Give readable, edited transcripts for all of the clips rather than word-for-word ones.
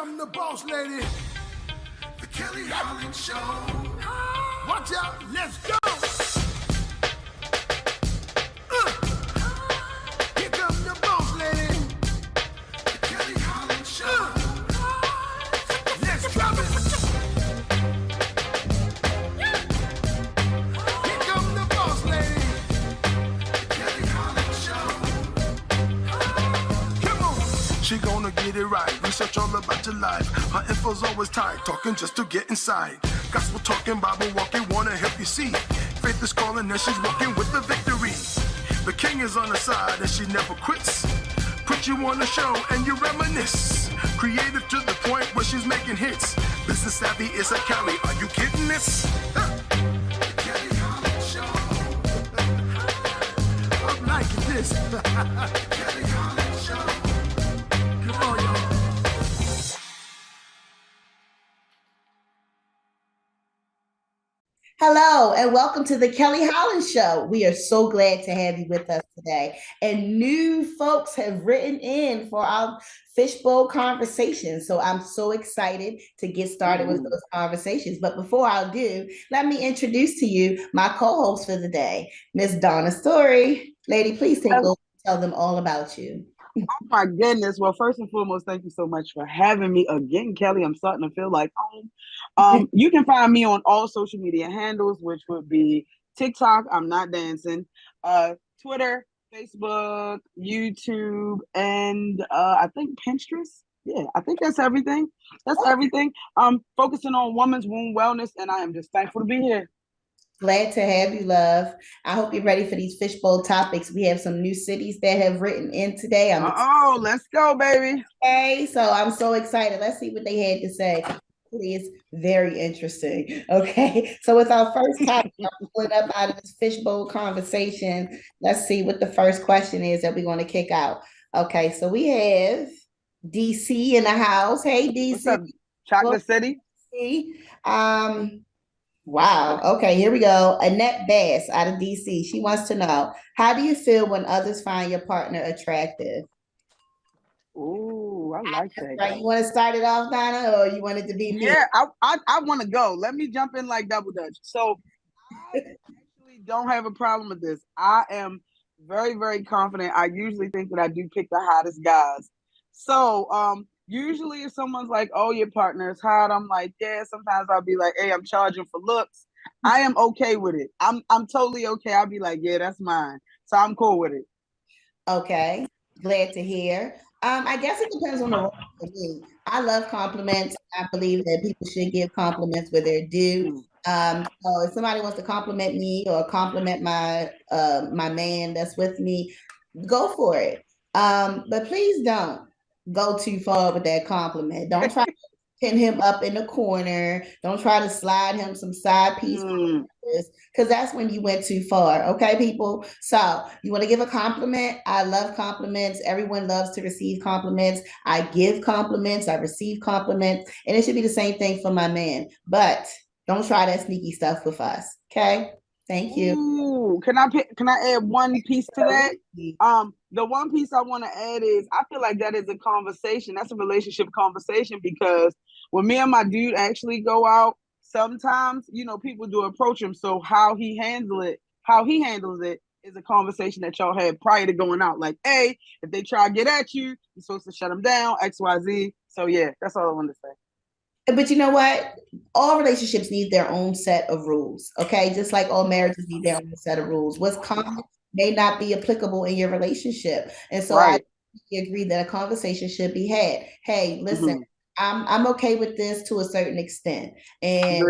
come the boss lady, the Kelly Holland Show. Watch out, let's go. Here come the boss lady, the Kelly Holland Show. Let's drop it. Here come the boss lady, the Kelly Holland Show. Come on. She gonna get it right. Research all about your life. Her info's always tight. Talking just to get inside. Gospel talking, Bible walking, wanna help you see. Faith is calling and she's walking with the victory. The king is on her side and she never quits. Put you on the show and you reminisce. Creative to the point where she's making hits. Business savvy is a Kelly. Are you kidding this? Kelly Holland Show. I'm liking this. Kelly Holland Show. Come on, y'all. Hello, and welcome to the Kelly Holland Show. We are so glad to have you with us today. And new folks have written in for our fishbowl conversations. So I'm so excited to get started with those conversations. But before I do, let me introduce to you my co-host for the day, Miss Donna Story. Lady, please take over and tell them all about you. Oh my goodness. Well, first and foremost, thank you so much for having me again, Kelly. I'm starting to feel like home. You can find me on all social media handles, which would be TikTok, I'm Not Dancing, Twitter, Facebook, YouTube, and I think Pinterest. Yeah, I think that's everything. That's everything. Focusing on women's womb wellness, and I am just thankful to be here. Glad to have you, love. I hope you're ready for these fishbowl topics. We have some new cities that have written in today. Let's go, baby. Okay, so I'm so excited. Let's see what they had to say. It's very interesting. Okay, so with our first topic, I'm pulling up out of this fishbowl conversation. Let's see what the first question is that we're going to kick out. Okay, so we have DC in the house. Hey, DC. What's up, Chocolate City? Wow. Okay, here we go. Annette Bass out of DC. She wants to know, how do you feel when others find your partner attractive? Ooh, I like that. Right. You want to start it off, Donna, or you want it to be me? Yeah, I want to go. Let me jump in like double dutch. So I actually don't have a problem with this. I am very, very confident. I usually think that I do pick the hottest guys. So usually if someone's like, oh, your partner is hot, I'm like, yeah, sometimes I'll be like, hey, I'm charging for looks. I am okay with it. I'm totally okay. I'll be like, yeah, that's mine. So I'm cool with it. Okay. Glad to hear. I guess it depends on the role for me. I love compliments. I believe that people should give compliments where they're due. So if somebody wants to compliment me or compliment my my man that's with me, go for it. But please don't go too far with that compliment. Don't try to pin him up in the corner. Don't try to slide him some side piece. Because that's when you went too far. Okay, people? So you want to give a compliment? I love compliments. Everyone loves to receive compliments. I give compliments. I receive compliments. And it should be the same thing for my man. But don't try that sneaky stuff with us. Okay? Thank you. Ooh, can I add one piece to that? The one piece I want to add is I feel like that is a conversation. That's a relationship conversation, because when me and my dude actually go out, sometimes, people do approach him. So how he handles it is a conversation that y'all had prior to going out. Like, hey, if they try to get at you, you're supposed to shut them down, XYZ. So yeah, that's all I wanted to say. But you know what? All relationships need their own set of rules, okay? Just like all marriages need their own set of rules. What's common may not be applicable in your relationship. And so I agree that a conversation should be had. Hey, listen, I'm okay with this to a certain extent. And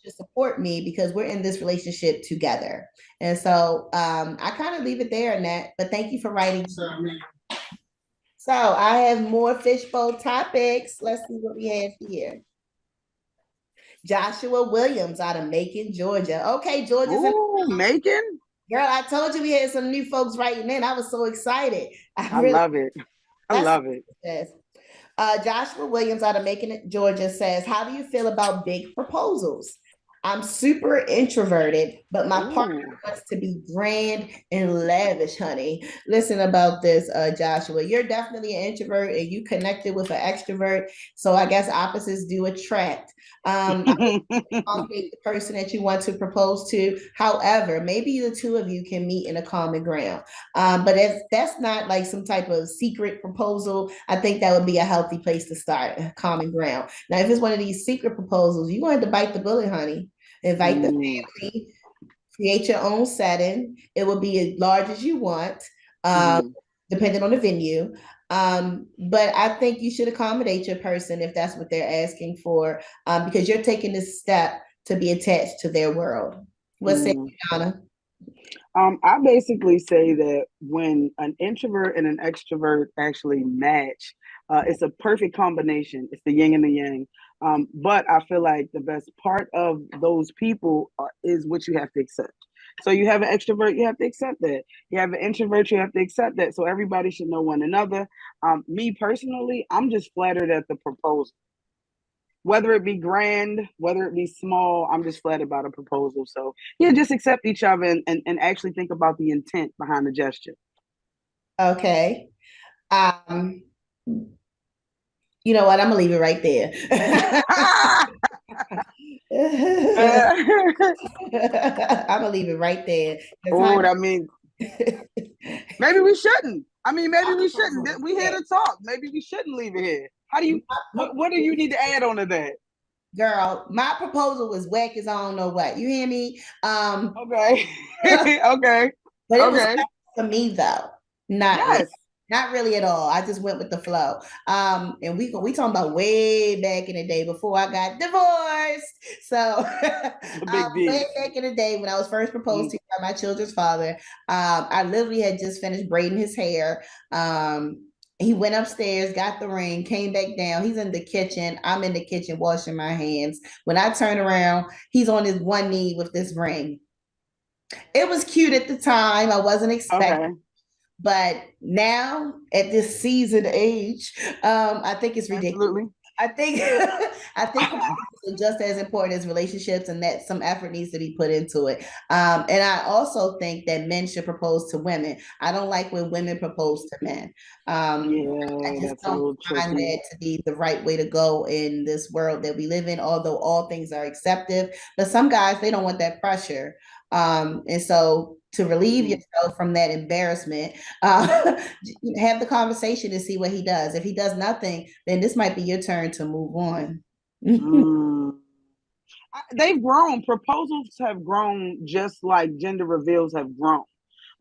to support me because we're in this relationship together. And so I kind of leave it there, Annette, but thank you for writing. So I have more fishbowl topics. Let's see what we have here. Joshua Williams out of Macon, Georgia. Okay, Georgia's in Macon? Girl, I told you we had some new folks writing in. I was so excited. I love it. I love it. Joshua Williams out of Macon, Georgia says, how do you feel about big proposals? I'm super introverted, but my partner Ooh. wants to be grand and lavish, honey. Listen about this, Joshua. You're definitely an introvert and you connected with an extrovert. So I guess opposites do attract. Accommodate the person that you want to propose to. However, maybe the two of you can meet in a common ground. But if that's not like some type of secret proposal, I think that would be a healthy place to start, a common ground. Now, if it's one of these secret proposals, you're going to bite the bullet, honey. Invite the Mm, family, create your own setting. It will be as large as you want, um, mm, depending on the venue. But I think you should accommodate your person if that's what they're asking for, because you're taking this step to be attached to their world. What's it, mm. Donna? I basically say that when an introvert and an extrovert actually match, it's a perfect combination. It's the yin and the yang. But I feel like the best part of those people is what you have to accept. So you have an extrovert, you have to accept that. You have an introvert, you have to accept that. So everybody should know one another. Me personally, I'm just flattered at the proposal. Whether it be grand, whether it be small, I'm just flattered by the proposal. So yeah, just accept each other and actually think about the intent behind the gesture. Okay. Um, you know what? I'm gonna leave it right there. I'm gonna leave it right there. Oh, that means Honey, maybe we shouldn't. I mean, maybe we shouldn't. We here to talk. Maybe we shouldn't leave it here. How do you? What do you need to add on to that? girl, my proposal was whack as I don't know what. You hear me? Okay, But okay, it was okay. for me though. Not really. Yes, Not really at all. I just went with the flow. And we talking about way back in the day before I got divorced. So the big way D. back in the day when I was first proposed Mm, to by my children's father, I literally had just finished braiding his hair. He went upstairs, got the ring, came back down. He's in the kitchen. I'm in the kitchen washing my hands. When I turn around, he's on his one knee with this ring. It was cute at the time. I wasn't expecting, okay, but now at this seasoned age, I think it's ridiculous. absolutely. I think I think proposals are just as important as relationships, and that some effort needs to be put into it. And I also think that men should propose to women. I don't like when women propose to men. I Yeah, just that's a don't little find tricky. that to be the right way to go in this world that we live in. Although all things are accepted, but some guys they don't want that pressure. And so to relieve Mm, yourself from that embarrassment, have the conversation and see what he does. If he does nothing, then this might be your turn to move on. mm. They've grown. Proposals have grown just like gender reveals have grown.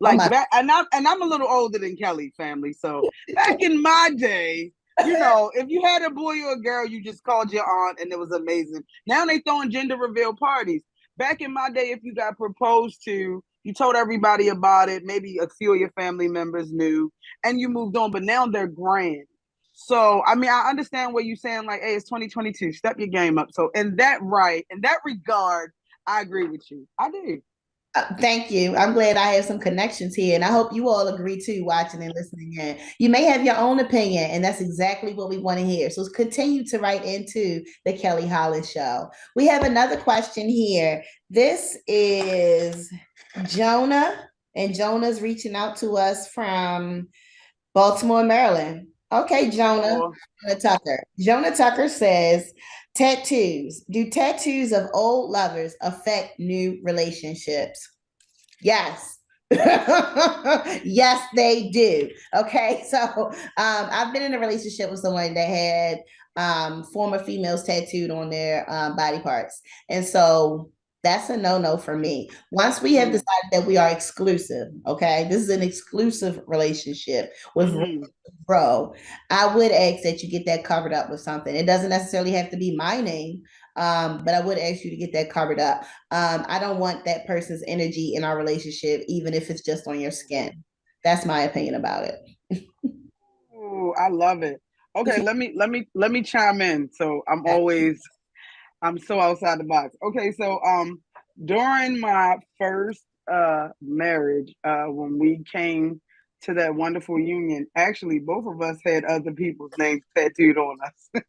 Oh Like my, back, and I'm a little older than Kelly family. So back in my day, if you had a boy or a girl, you just called your aunt, and it was amazing. Now they throwing gender reveal parties. Back in my day, if you got proposed to, you told everybody about it. Maybe a few of your family members knew, and you moved on. But now they're grand. So, I mean, I understand what you're saying, like, hey, it's 2022, step your game up. So, in that regard, I agree with you. I do. thank you. I'm glad I have some connections here, and I hope you all agree too, watching and listening in. You may have your own opinion, and that's exactly what we want to hear. So continue to write into the Kelly Holland Show. We have another question here. This is Jonah, and Jonah's reaching out to us from Baltimore, Maryland. Okay, Baltimore. Jonah Tucker. Jonah Tucker says, tattoos. Do tattoos of old lovers affect new relationships? Yes. Yes, they do. Okay, so I've been in a relationship with someone that had former females tattooed on their body parts. And so that's a no-no for me. Once we have Mm, decided that we are exclusive, okay, this is an exclusive relationship with mm-hmm. bro, I would ask that you get that covered up with something. It doesn't necessarily have to be my name, but I would ask you to get that covered up. I don't want that person's energy in our relationship, even if it's just on your skin. That's my opinion about it. Ooh, I love it. Okay, let me chime in. So I'm so outside the box. Okay, so during my first marriage, when we came to that wonderful union, actually both of us had other people's names tattooed on us.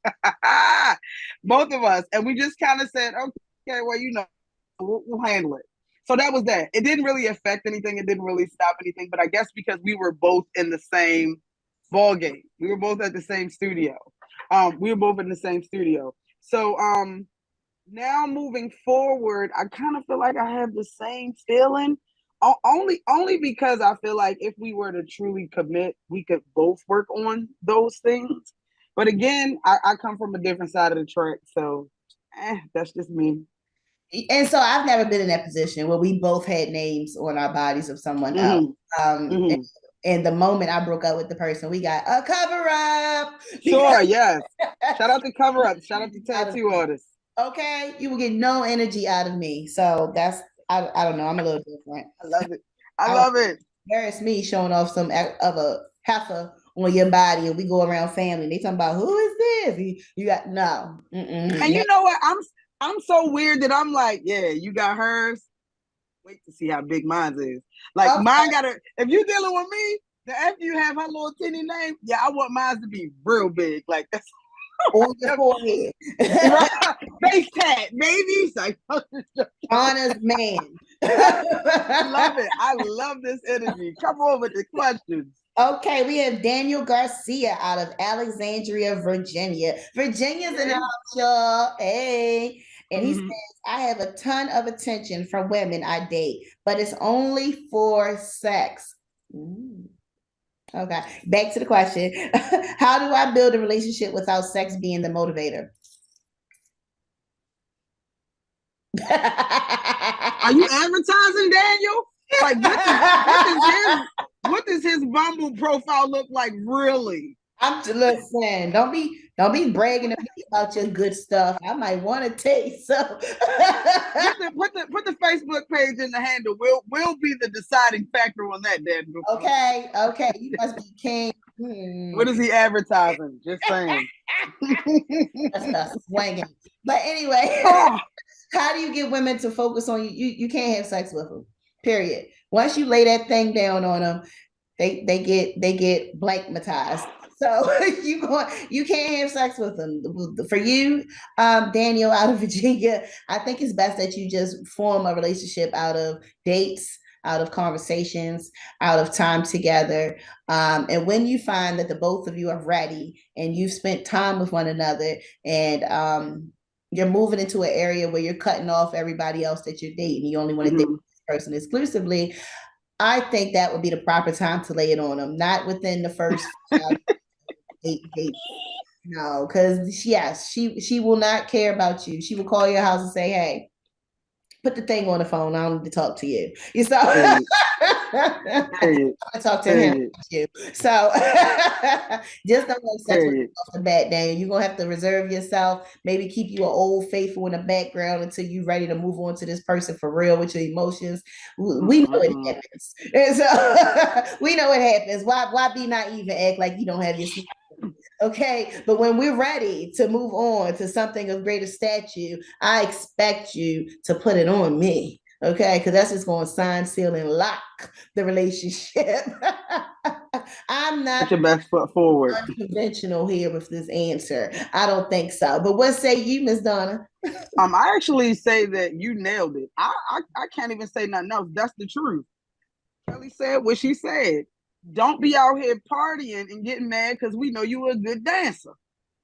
Both of us. And we just kind of said, okay, well, We'll handle it. So that was that. It didn't really affect anything. It didn't really stop anything. But I guess because we were both in the same ball game, we were both at the same studio. We were both in the same studio. So now moving forward, I kind of feel like I have the same feeling. Only because I feel like if we were to truly commit, we could both work on those things. But again, I come from a different side of the track, so that's just me. And so I've never been in that position where we both had names on our bodies of someone else. And the moment I broke up with the person, we got a cover up. Sure, yes. Shout out to cover up. Shout out to tattoo artists. Okay, you will get no energy out of me. So that's I don't know. I'm a little different. I love it. I love it. Embarrass me showing off some of a heifer on your body, and we go around family. They talking about who is this? You got no. And you know what? I'm so weird that I'm like, yeah, you got hers. Wait to see how big mine is. Like mine gotta. If you dealing with me, then after you have her little teeny name, yeah, I want mine to be real big. Like that's on your forehead. Face tat, baby. Honest man. I love it. I love this energy. Come on with the questions. Okay, we have Daniel Garcia out of Alexandria, Virginia. Virginia's in the house, y'all. Hey. And he says, I have a ton of attention from women I date, but it's only for sex. Okay, back to the question. How do I build a relationship without sex being the motivator? Are you advertising, Daniel? Like, what does his Bumble profile look like, really? Listen, don't be bragging to me about your good stuff. I might want to taste so. put the Facebook page in the handle. We'll be the deciding factor on that, Daniel. Okay. You must be king. What is he advertising? Just saying. That's not swinging. But anyway, how do you get women to focus on you? You can't have sex with them. Period. Once you lay that thing down on them, they get blankmatized. So you can't have sex with them. For you, Daniel out of Virginia, I think it's best that you just form a relationship out of dates, out of conversations, out of time together. And when you find that the both of you are ready and you've spent time with one another and you're moving into an area where you're cutting off everybody else that you're dating, you only want to date this person exclusively, I think that would be the proper time to lay it on them, not within the first 8 days. No, because yes, she will not care about you. She will call your house and say, "Hey, put the thing on the phone. I don't need to talk to you." You saw. I talk to him. So just don't have sex with off the bat, Daniel. You're gonna have to reserve yourself. Maybe keep you an old faithful in the background until you're ready to move on to this person for real with your emotions. We know it happens, and so we know it happens. Why be naive and act like you don't have your secret? Okay, but when we're ready to move on to something of greater stature, I expect you to put it on me. Okay, because that's just going to sign, seal, and lock the relationship. I'm not put your best foot forward. Unconventional here with this answer. I don't think so. But what say you, Miss Donna? I actually say that you nailed it. I can't even say nothing else. That's the truth. Kelly said what she said. Don't be out here partying and getting mad because we know you were a good dancer.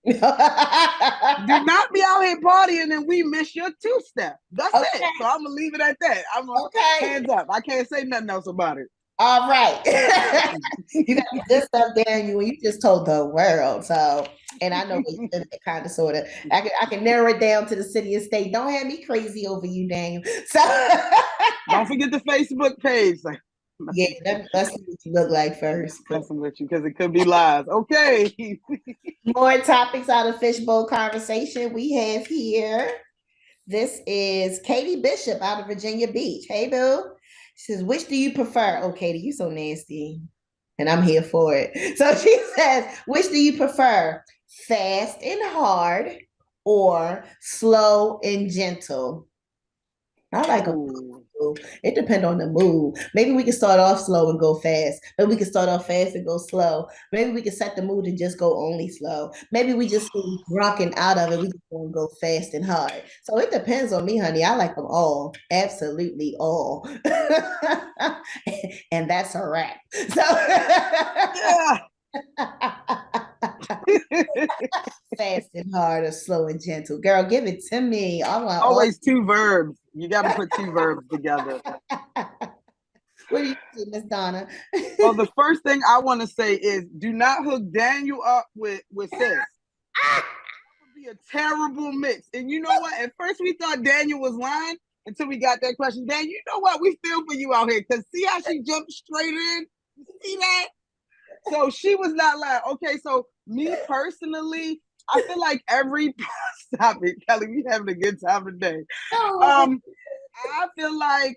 Do not be out here partying and we miss your two-step. That's it. So I'm gonna leave it at that. Hands up. I can't say nothing else about it. All right. You got this stuff there, and you just told the world. So, and I know you live that kind of sort of. I can narrow it down to the city and state. Don't have me crazy over you, Daniel. So don't forget the Facebook page. Yeah, let's see what you look like first. Messing with you because it could be lies. Okay. More topics out of Fishbowl Conversation we have here. This is Katie Bishop out of Virginia Beach. Hey, boo. She says, which do you prefer? Oh, Katie, you so nasty. And I'm here for it. So she says, which do you prefer? Fast and hard or slow and gentle? I like a gentle. It depends on the mood. Maybe we can start off slow and go fast. Maybe we can start off fast and go slow. Maybe we can set the mood and just go only slow. Maybe we just be drunk and out of it. We just want to go fast and hard. So it depends on me, honey. I like them all. Absolutely all. And that's a wrap. So Yeah. fast and hard or slow and gentle. Girl, give it to me. I want always two verbs. You got to put two verbs together. What do you do, Miss Donna? Well, the first thing I want to say is do not hook Daniel up with sis. That would be a terrible mix. And you know what? At first we thought Daniel was lying until we got that question. Dan, you know what? We feel for you out here. Because see how she jumped straight in? You see that? So she was not lying. Okay, so me personally, I feel like stop it, Kelly. We having a good time today. I feel like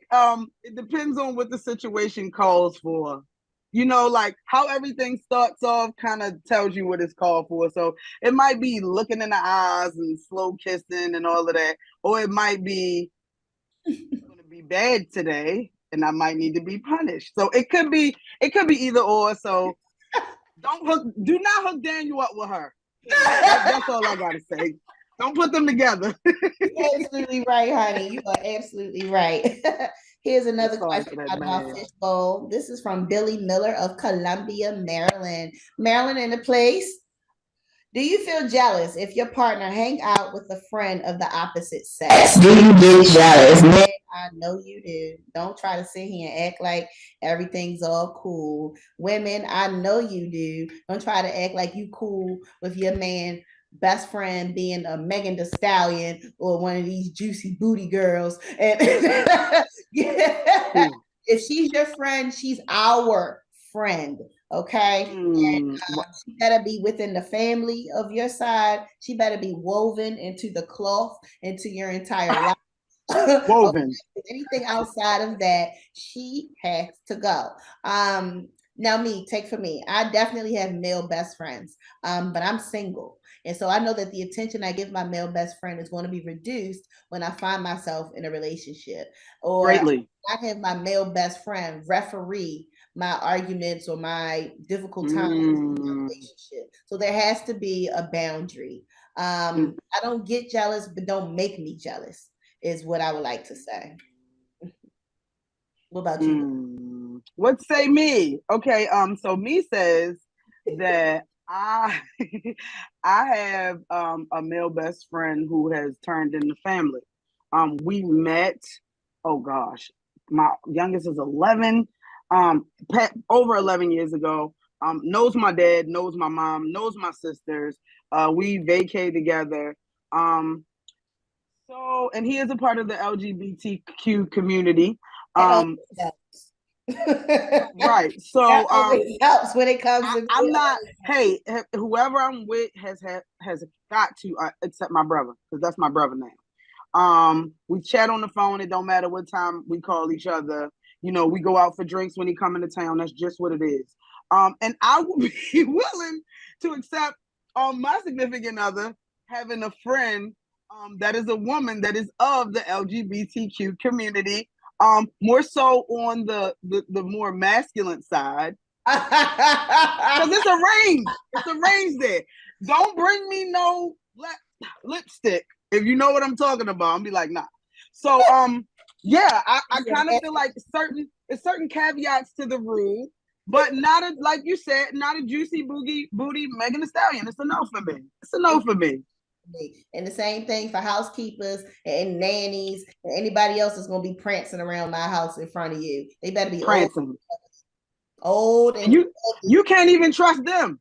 it depends on what the situation calls for. You know, like how everything starts off kind of tells you what it's called for. So it might be looking in the eyes and slow kissing and all of that, or it might be going to be bad today, and I might need to be punished. So it could be either or. So do not hook Daniel up with her. That's all I gotta say. Don't put them together. You're absolutely right, honey. You are absolutely right. Here's another question about our fishbowl. This is from Billy Miller of Columbia, Maryland. Maryland in the place. Do you feel jealous if your partner hang out with a friend of the opposite sex? Do you get jealous? Man, I know you do. Don't try to sit here and act like everything's all cool. Women, I know you do. Don't try to act like you cool with your man best friend being a Megan Thee Stallion or one of these juicy booty girls. And if she's your friend, she's our friend. Okay. And she better be within the family of your side. She better be woven into the cloth, into your entire life. Woven. Okay. Anything outside of that, she has to go. Now take for me. I definitely have male best friends, but I'm single. And so I know that the attention I give my male best friend is going to be reduced when I find myself in a relationship. Or greatly. I have my male best friend referee my arguments or my difficult times in a relationship. So there has to be a boundary. I don't get jealous, but don't make me jealous, is what I would like to say. What about you? What say me? Okay, so me says that I have a male best friend who has turned into family. We met, oh gosh, my youngest is 11. Over 11 years ago, knows my dad, knows my mom, knows my sisters. We vacay together. And he is a part of the LGBTQ community. Right. So it helps when it comes to I'm not, hey, whoever I'm with has got to accept my brother, because that's my brother now. We chat on the phone. It don't matter what time we call each other. You know, we go out for drinks when he come into town. That's just what it is. And I would be willing to accept my significant other having a friend that is a woman that is of the LGBTQ community, more so on the more masculine side. Because it's a range. It's a range there. Don't bring me no lipstick. If you know what I'm talking about, I'll be like, nah. So, yeah, I kind of feel like certain caveats to the rule, but not like you said, not a juicy booty Megan Thee Stallion. It's a no for me. It's a no for me. And the same thing for housekeepers and nannies and anybody else that's going to be prancing around my house in front of you. They better be prancing. Old and you can't even trust them.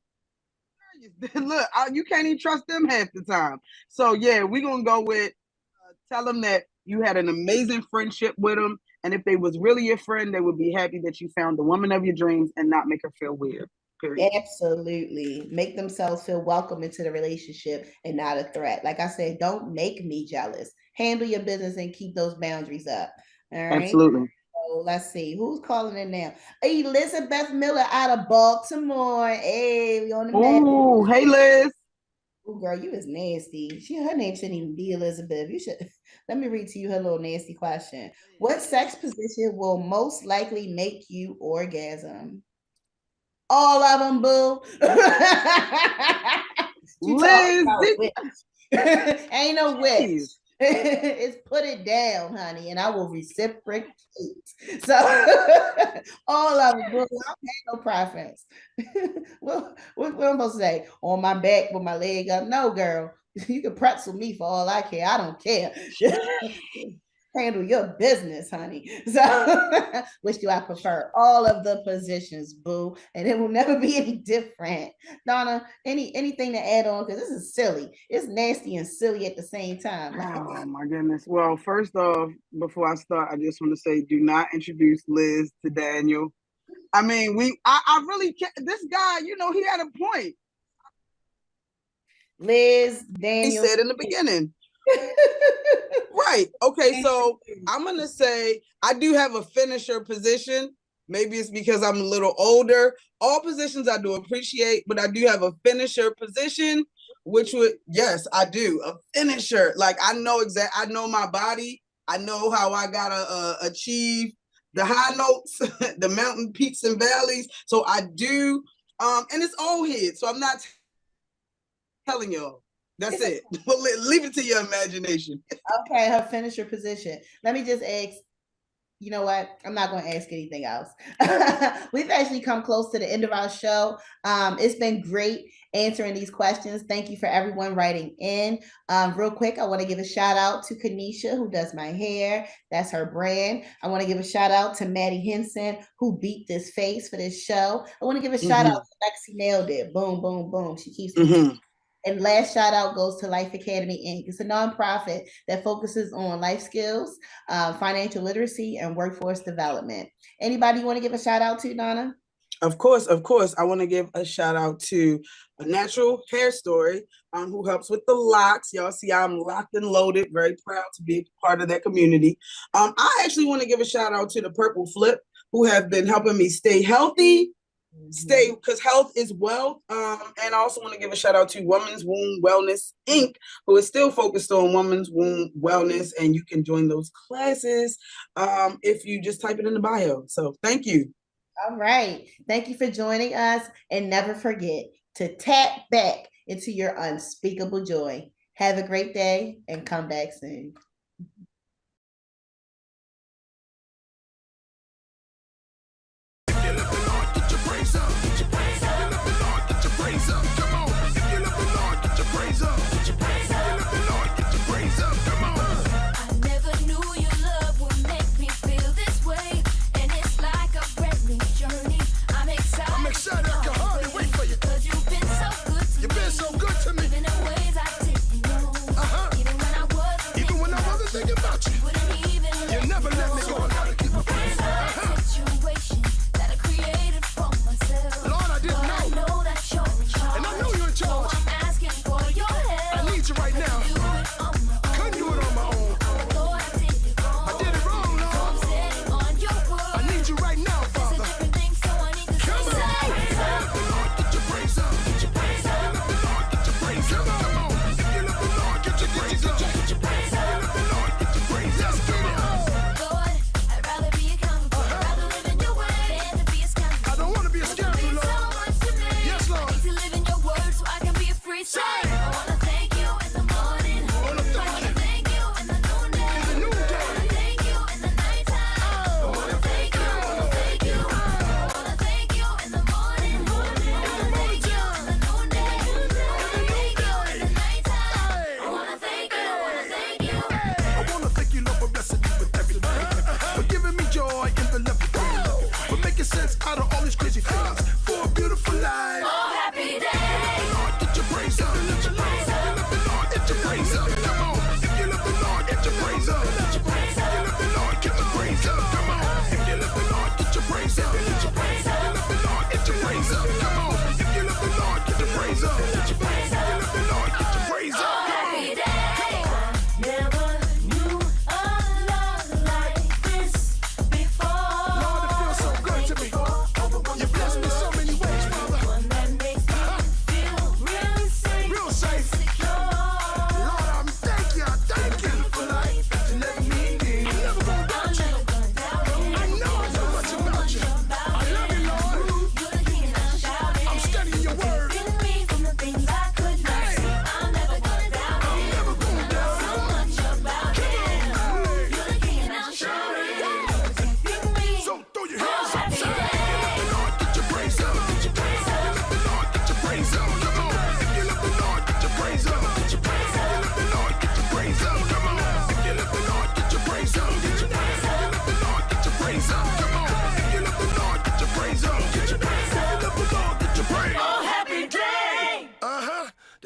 Look, you can't even trust them half the time. So yeah, we're gonna go with tell them that you had an amazing friendship with them, and if they was really your friend, they would be happy that you found the woman of your dreams and not make her feel weird. Period. Absolutely. Make themselves feel welcome into the relationship and not a threat. Like I said, don't make me jealous. Handle your business and keep those boundaries up. All right. Absolutely. So let's see who's calling in now. Elizabeth Miller out of Baltimore. Hey, we on the Ooh, hey Liz. Oh, girl, you is nasty. Her name shouldn't even be Elizabeth. You should let me read to you her little nasty question. What sex position will most likely make you orgasm? All of them, boo. Liz, ain't no witch. It's put it down, honey, and I will reciprocate. So all of them, boo. I don't have no preference. what am I supposed to say? On my back with my leg up? No, girl. You can pretzel me for all I care. I don't care. Handle your business, honey. So, which do I prefer? All of the positions, boo, and it will never be any different. Donna, anything to add on? Because this is silly. It's nasty and silly at the same time. Oh my goodness. Well, first off, before I start, I just want to say, do not introduce Liz to Daniel. I mean, I really can't. This guy, you know, he had a point. Liz, Daniel. He said in the beginning. Right. Okay. So I'm going to say I do have a finisher position. Maybe it's because I'm a little older. All positions I do appreciate, but I do have a finisher position, which would, yes, I do. A finisher. Like I know I know my body. I know how I got to achieve the high notes, the mountain peaks and valleys. So I do. And it's old head. So I'm not telling y'all. That's it. Well, leave it to your imagination. Okay, her finisher position. Let me just ask, you know what? I'm not going to ask anything else. We've actually come close to the end of our show. It's been great answering these questions. Thank you for everyone writing in. Real quick, I want to give a shout out to Kanisha, who does my hair. That's her brand. I want to give a shout out to Maddie Henson, who beat this face for this show. I want to give a shout out to Lexi Nailed It. Boom, boom, boom. She keeps me And last shout out goes to Life Academy Inc. It's a nonprofit that focuses on life skills, financial literacy, and workforce development. Anybody you want to give a shout out to, Donna? Of course. I want to give a shout out to A Natural Hair Story, who helps with the locks. Y'all see I'm locked and loaded. Very proud to be part of that community. I actually want to give a shout out to the Purple Flip, who have been helping me stay healthy. Because health is wealth. And I also want to give a shout out to Women's Womb Wellness Inc., who is still focused on women's womb wellness, and you can join those classes if you just type it in the bio. So thank you. All right. Thank you for joining us, and never forget to tap back into your unspeakable joy. Have a great day and come back soon. Safe.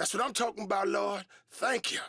That's what I'm talking about, Lord. Thank you.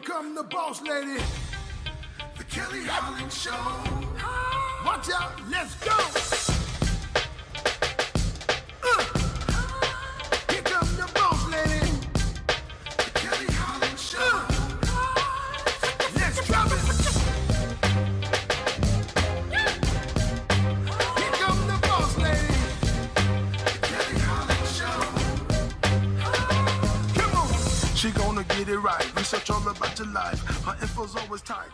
Come the boss lady, the Kelly Holland Show. Watch out, let's go. Here come the boss lady, the Kelly Holland Show. Let's drop it. Here come the boss lady, the Kelly Holland Show. Come on, she gonna get it right. Research all about your life. Her info's always tight.